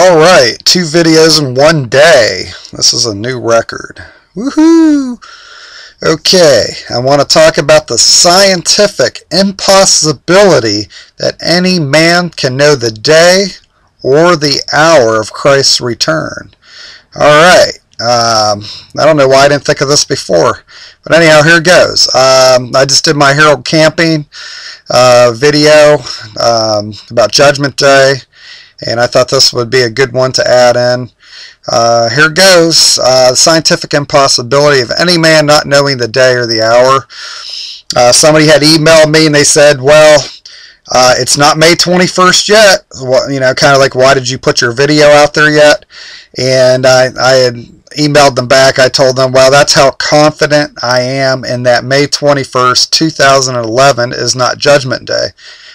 Alright, 2 videos in 1 day. This is a new record. Woohoo! Okay, I want to talk about the scientific impossibility that any man can know the day or the hour of Christ's return. Alright, I don't know why I didn't think of this before. But anyhow, here goes. I just did my Harold Camping video about Judgment Day. And I thought this would be a good one to add in. Here goes. The scientific impossibility of any man not knowing the day or the hour. Somebody had emailed me and they said, well, it's not May 21st yet. Well, you know, kind of like, why did you put your video out there yet? And I had emailed them back. I told them, well, that's how confident I am in that May 21st, 2011 is not Judgment Day.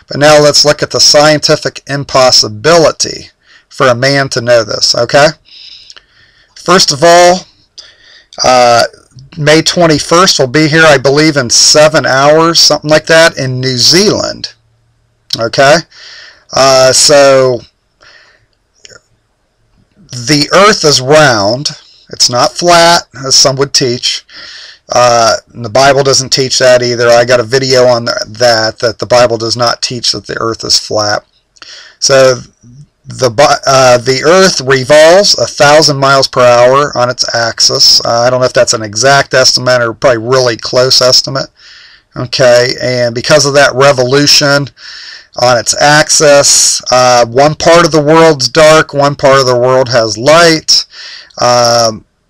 But now let's look at the scientific impossibility for a man to know this, okay? First of all, May 21st will be here, I believe, in 7 hours, something like that, in New Zealand, okay? So the Earth is round. It's not flat, as some would teach. The Bible doesn't teach that either. I got a video on that the Bible does not teach that the Earth is flat. So the Earth revolves 1,000 miles per hour on its axis. I don't know if that's an exact estimate or probably really close estimate. Okay, and because of that revolution on its axis, one part of the world's dark, one part of the world has light.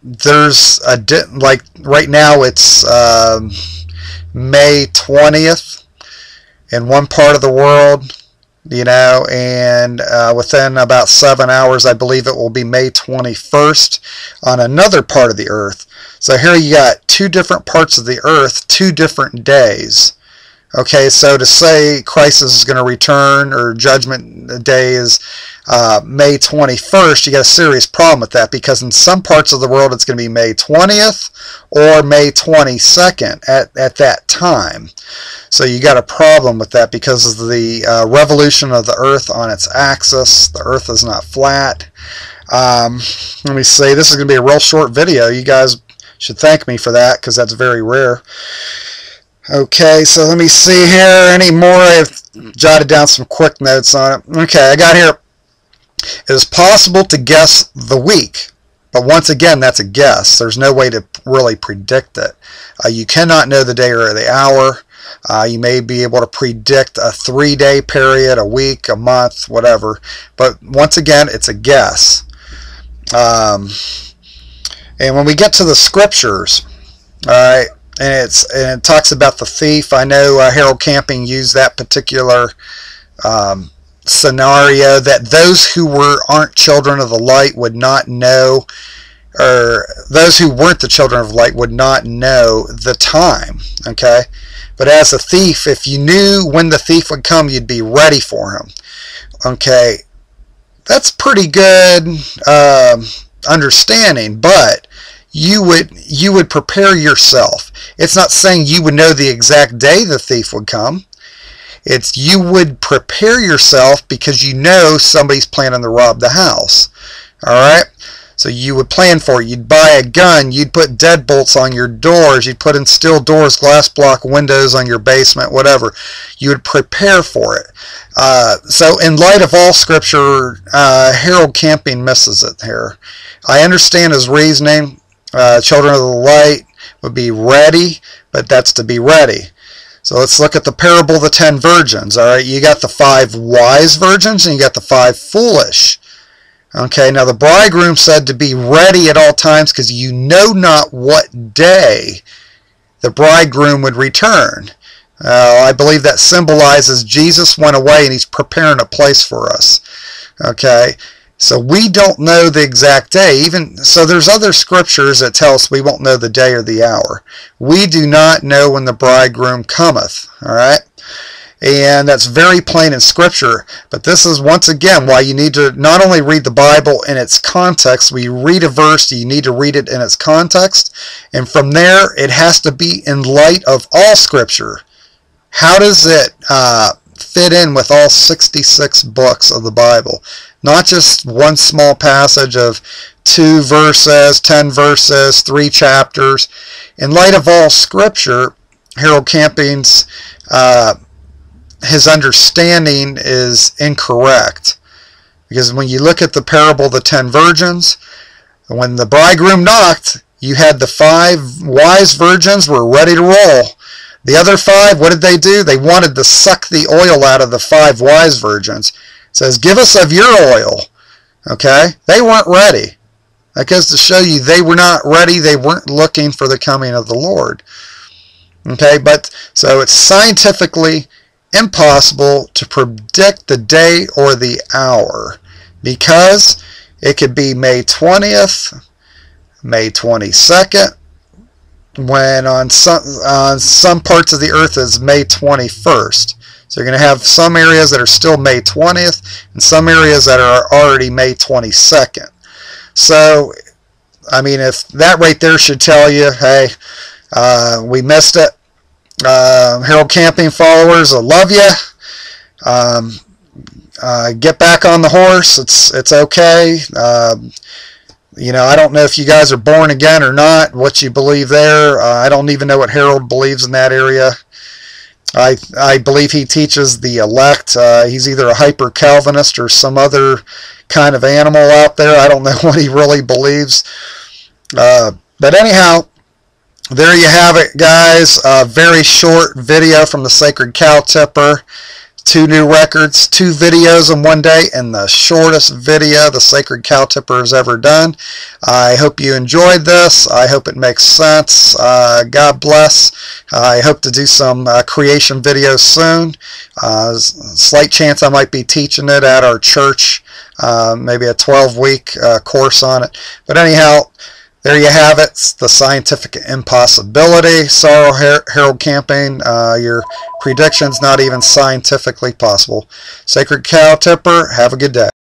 There's a like right now it's May 20th in one part of the world, you know, and within about 7 hours I believe it will be May 21st on another part of the earth. So here you got 2 different parts of the earth, 2 different days. Okay, so to say Christ is going to return or Judgment Day is May 21st, you got a serious problem with that, because in some parts of the world it's going to be May 20th or May 22nd at that time. So you got a problem with that because of the revolution of the earth on its axis. The earth is not flat. Let me see, this is going to be a real short video. You guys should thank me for that because that's very rare. Okay, so let me see here. Any more? I've jotted down some quick notes on it. Okay, I got here. It is possible to guess the week, but once again, that's a guess. There's no way to really predict it. You cannot know the day or the hour. You may be able to predict a 3-day period, a week, a month, whatever. But once again, it's a guess. And when we get to the scriptures, all right, and it talks about the thief. I know Harold Camping used that particular scenario, that those who aren't children of the light would not know, or those who weren't the children of light would not know the time. Okay, but as a thief, if you knew when the thief would come, you'd be ready for him. Okay, that's pretty good understanding, but you would prepare yourself. It's not saying you would know the exact day the thief would come. It's you would prepare yourself because you know somebody's planning to rob the house. Alright? So you would plan for it. You'd buy a gun. You'd put deadbolts on your doors. You'd put in steel doors, glass block windows on your basement, whatever. You would prepare for it. So in light of all scripture, Harold Camping misses it here. I understand his reasoning. Children of the light would be ready, but that's to be ready. So let's look at the parable of the 10 virgins. All right, you got the 5 wise virgins and you got the 5 foolish. Okay, now the bridegroom said to be ready at all times because you know not what day the bridegroom would return. I believe that symbolizes Jesus went away and he's preparing a place for us. Okay. So we don't know the exact day. Even so, there's other scriptures that tell us we won't know the day or the hour. We do not know when the bridegroom cometh. All right, and that's very plain in scripture. But this is once again why you need to not only read the Bible in its context. When you read a verse, you need to read it in its context, and from there it has to be in light of all scripture. How does it fit in with all 66 books of the Bible? not just one small passage of 2 verses, 10 verses, 3 chapters. In light of all Scripture, Harold Camping's his understanding is incorrect. Because when you look at the parable of the 10 virgins, when the bridegroom knocked, you had the 5 wise virgins were ready to roll. The other 5, what did they do? They wanted to suck the oil out of the 5 wise virgins. It says, give us of your oil. Okay? They weren't ready. That goes to show you they were not ready. They weren't looking for the coming of the Lord. Okay? But so it's scientifically impossible to predict the day or the hour, because it could be May 20th, May 22nd, when on some parts of the earth is May 21st. So you're going to have some areas that are still May 20th and some areas that are already May 22nd. So, I mean, if that right there should tell you, hey, we missed it. Harold Camping followers, I love you. Get back on the horse. It's okay. You know, I don't know if you guys are born again or not, what you believe there. I don't even know what Harold believes in that area. I believe he teaches the elect. He's either a hyper-Calvinist or some other kind of animal out there. I don't know what he really believes. But anyhow, there you have it, guys. A very short video from the Sacred Cow Tipper. 2 new records, 2 videos in one day, and the shortest video the Sacred Cow Tipper has ever done. I hope you enjoyed this. I hope it makes sense. God bless. I hope to do some creation videos soon. Slight chance I might be teaching it at our church, maybe a 12-week course on it. But anyhow, there you have it. It's the scientific impossibility. Sorrow, Harold Camping. Your prediction's not even scientifically possible. Sacred Cow Tipper, have a good day.